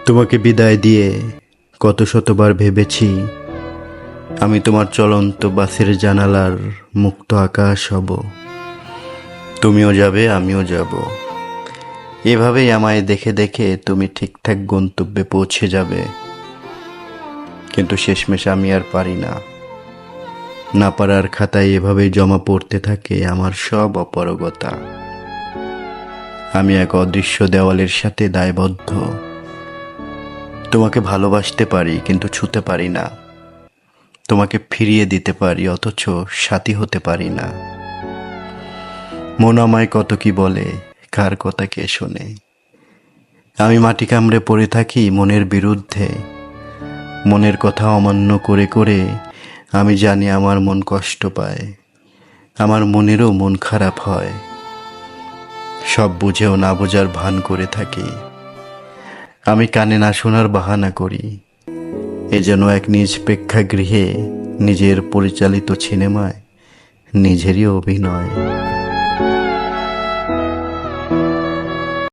তোমাকে বিদায় দিয়ে কত শতবার ভেবেছি আমি তোমার চলন্ত বাসের জানালার মুক্ত আকাশ হব। তুমিও যাবে, আমিও যাব। এভাবেই আমায় দেখে দেখে তুমি ঠিকঠাক গন্তব্যে পৌঁছে যাবে। কিন্তু শেষমেশ আমি আর পারি না। না পারার খাতায় এভাবেই জমা পড়তে থাকে আমার সব অপারগতা। আমি এক অদৃশ্য দেওয়ালের সাথে দায়বদ্ধ। তোমাকে ভালোবাসতে পারি কিন্তু ছুঁতে পারি না। তোমাকে ফিরিয়ে দিতে পারি অথচ সাথী হতে পারি না। মন আমায় কত কি বলে, কার কথা কে শোনে। আমি মাটি কামড়ে পড়ে থাকি মনের বিরুদ্ধে। মনের কথা অমান্য করে করে আমি জানি আমার মন কষ্ট পায়। আমার মনেরও মন খারাপ হয়। সব বুঝেও না বোঝার ভান করে থাকি। আমি কানে না শোনার বাহানা করি। এ যেন এক নিজ প্রেক্ষাগৃহে নিজের পরিচালিত সিনেমায় নিজেরই অভিনয়।